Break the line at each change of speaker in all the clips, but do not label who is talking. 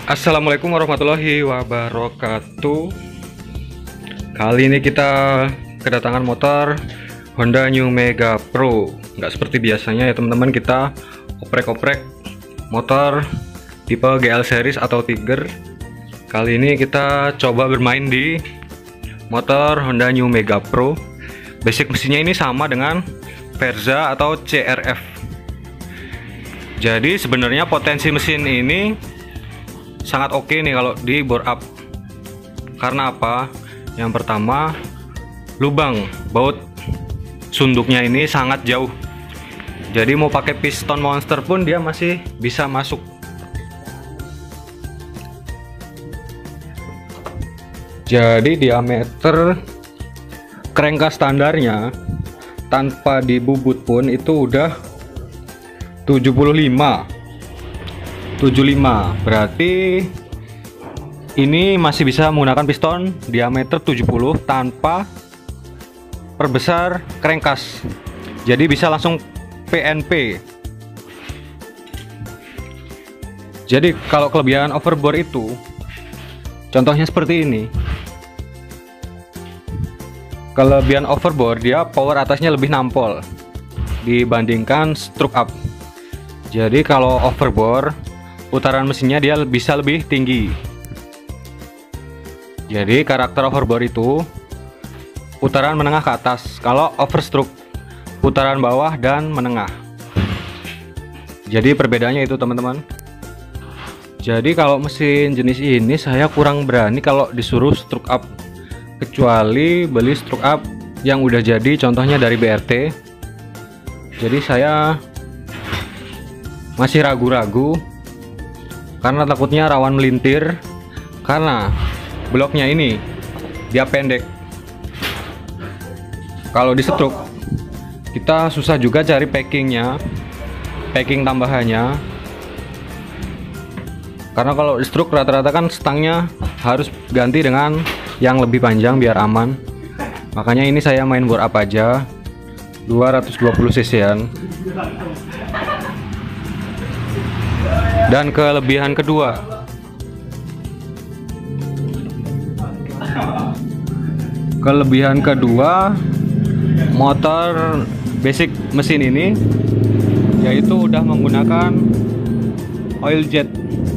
Assalamualaikum warahmatullahi wabarakatuh. Kali ini kita kedatangan motor Honda New Mega Pro. Nggak seperti biasanya ya teman-teman, kita oprek-oprek motor tipe GL series atau Tiger. Kali ini kita coba bermain di motor Honda New Mega Pro. Basic mesinnya ini sama dengan Verza atau CRF. Jadi sebenarnya potensi mesin ini sangat oke nih kalau di bore up. Karena apa? Yang pertama, lubang baut sunduknya ini sangat jauh. Jadi mau pakai piston monster pun dia masih bisa masuk. Jadi diameter kerangka standarnya tanpa dibubut pun itu udah 75, berarti ini masih bisa menggunakan piston diameter 70 tanpa perbesar crankcase. Jadi bisa langsung PNP. Jadi kalau kelebihan overbore itu contohnya seperti ini. Kelebihan overbore, dia power atasnya lebih nampol dibandingkan stroke up. Jadi kalau overbore, putaran mesinnya dia bisa lebih tinggi. Jadi karakter overbore itu putaran menengah ke atas, kalau overstroke putaran bawah dan menengah. Jadi perbedaannya itu teman-teman. Jadi kalau mesin jenis ini saya kurang berani kalau disuruh stroke up, kecuali beli stroke up yang udah jadi, contohnya dari BRT. Jadi saya masih ragu-ragu karena takutnya rawan melintir, karena bloknya ini dia pendek. Kalau di stroke kita susah juga cari packingnya, packing tambahannya, karena kalau di stroke rata-rata kan stangnya harus ganti dengan yang lebih panjang biar aman. Makanya ini saya main bore up aja 220 cc-an. Dan kelebihan kedua, motor basic mesin ini yaitu udah menggunakan oil jet.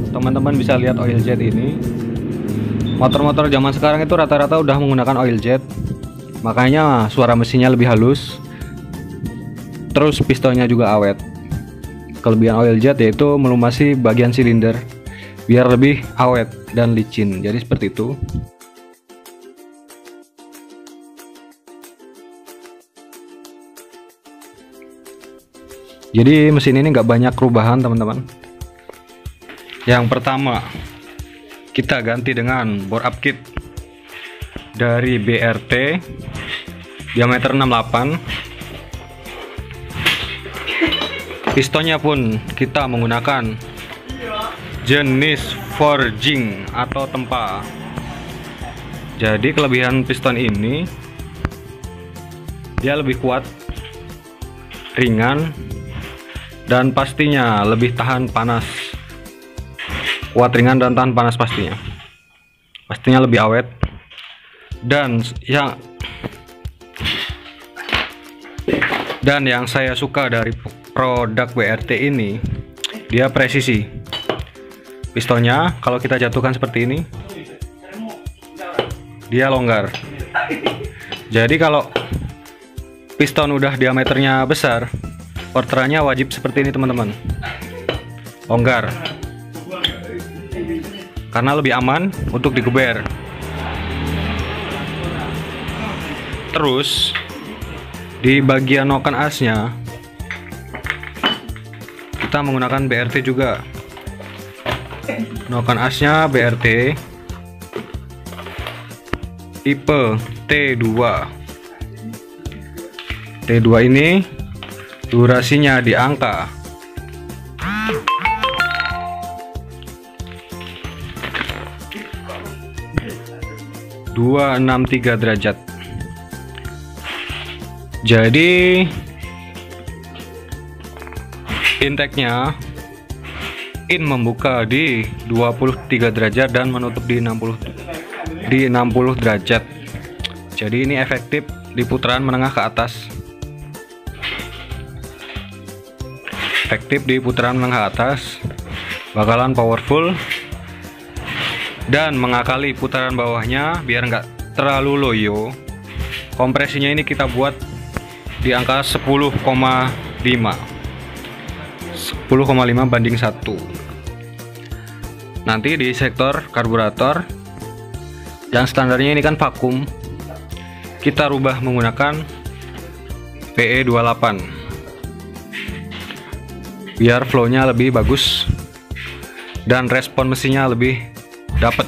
Teman-teman bisa lihat oil jet ini. Motor-motor zaman sekarang itu rata-rata udah menggunakan oil jet, makanya suara mesinnya lebih halus, terus pistonnya juga awet. Kelebihan oil jet yaitu melumasi bagian silinder biar lebih awet dan licin. Jadi seperti itu. Jadi mesin ini nggak banyak perubahan teman-teman. Yang pertama, kita ganti dengan bore up kit dari BRT diameter 68. Pistonnya pun kita menggunakan jenis forging atau tempa. Jadi kelebihan piston ini dia lebih kuat, ringan, dan pastinya lebih tahan panas. Kuat, ringan, dan tahan panas pastinya lebih awet. Dan yang saya suka dari produk BRT ini, dia presisi. Pistonnya kalau kita jatuhkan seperti ini, dia longgar. Jadi kalau piston udah diameternya besar, porterannya wajib seperti ini teman-teman, longgar, karena lebih aman untuk digeber. Terus di bagian noken asnya kita menggunakan BRT juga. Noken asnya BRT tipe T2. T2 ini durasinya di angka 263 derajat. Jadi intake-nya in membuka di 23 derajat dan menutup di 60 derajat. Jadi ini efektif di putaran menengah ke atas. Efektif di putaran menengah ke atas, bakalan powerful dan mengakali putaran bawahnya biar nggak terlalu loyo. Kompresinya ini kita buat di angka 10,5 banding 1. Nanti di sektor karburator yang standarnya ini kan vakum, kita rubah menggunakan PE28 biar flownya lebih bagus dan respon mesinnya lebih dapat.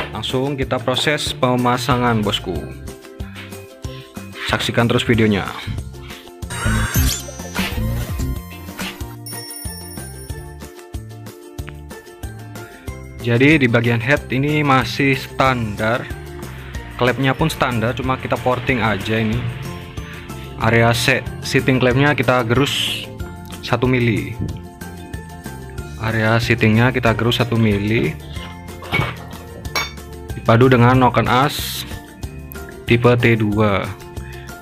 Langsung kita proses pemasangan, bosku. Saksikan terus videonya. Jadi di bagian head ini masih standar, klepnya pun standar, cuma kita porting aja. Ini area seating klepnya kita gerus 1 mili. Area seatingnya kita gerus 1 mili, dipadu dengan noken as tipe T2.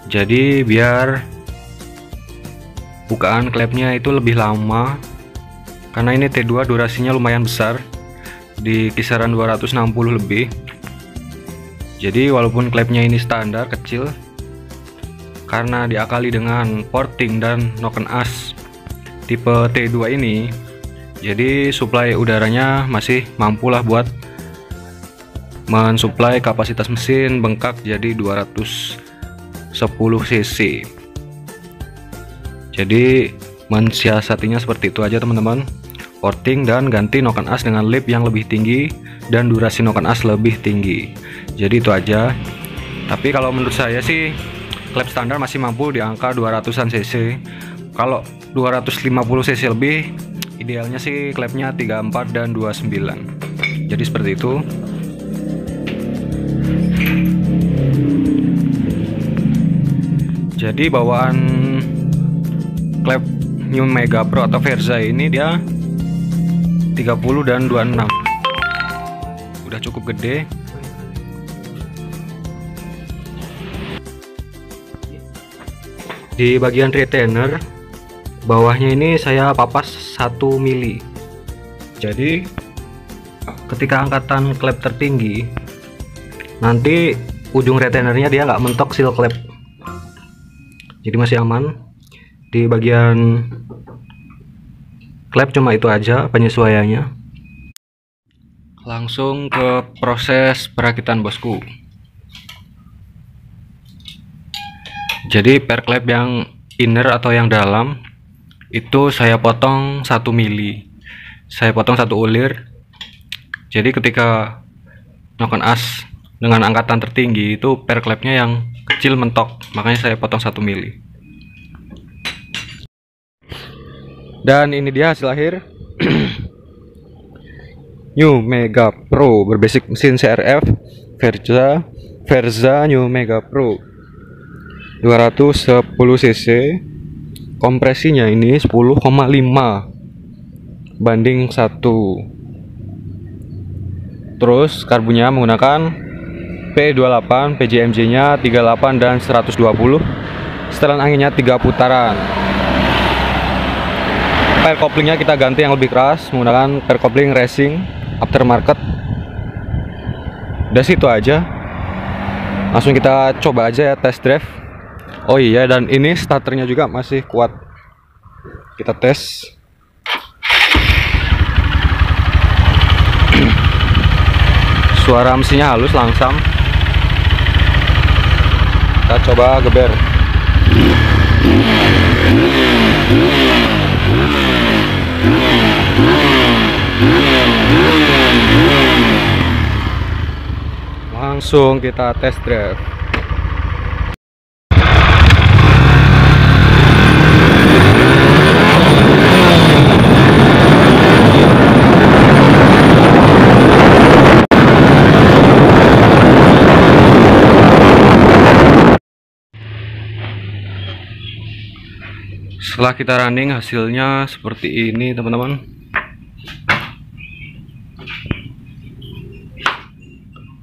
Jadi biar bukaan klepnya itu lebih lama, karena ini T2 durasinya lumayan besar, di kisaran 260 lebih. Jadi walaupun klepnya ini standar kecil, karena diakali dengan porting dan noken as tipe T2 ini, jadi suplai udaranya masih mampulah buat mensuplai kapasitas mesin bengkak jadi 210 cc. Jadi mensiasatinya seperti itu aja teman-teman. Porting dan ganti noken as dengan lip yang lebih tinggi dan durasi noken as lebih tinggi. Jadi itu aja. Tapi kalau menurut saya sih klep standar masih mampu di angka 200-an cc. Kalau 250 cc lebih, idealnya sih klepnya 34 dan 29. Jadi seperti itu. Jadi bawaan klep New Mega Pro atau Verza ini dia 30 dan 26. Udah cukup gede. Di bagian retainer bawahnya ini saya papas 1 mili. Jadi ketika angkatan klep tertinggi, nanti ujung retainernya dia nggak mentok seal klep. Jadi masih aman. Di bagian klep cuma itu aja penyesuaiannya. Langsung ke proses perakitan, bosku. Jadi per klep yang inner atau yang dalam itu saya potong 1 mili. Saya potong 1 ulir. Jadi ketika noken as dengan angkatan tertinggi itu per klepnya yang kecil mentok, makanya saya potong 1 mili. Dan ini dia hasil akhir New Mega Pro berbasic mesin CRF Verza New Mega Pro 210 cc. Kompresinya ini 10,5 banding 1. Terus karbunya menggunakan P28, PJMJ nya 38 dan 120. Setelan anginnya 3 putaran. Per koplingnya kita ganti yang lebih keras menggunakan per kopling racing aftermarket. Udah situ aja. Langsung kita coba aja ya, test drive. Oh iya, dan ini starternya juga masih kuat. Kita tes. Suara mesinnya halus, langsam. Kita coba geber. Langsung kita test drive. Setelah kita running, hasilnya seperti ini teman-teman.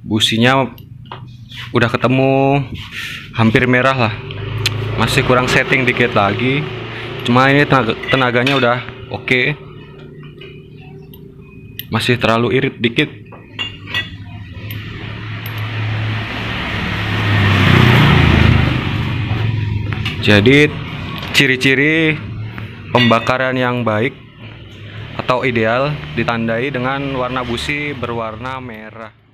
businya udah ketemu hampir merah lah, masih kurang setting dikit lagi, cuma ini tenaganya udah oke. Masih terlalu irit dikit. Jadi ciri-ciri pembakaran yang baik atau ideal ditandai dengan warna busi berwarna merah.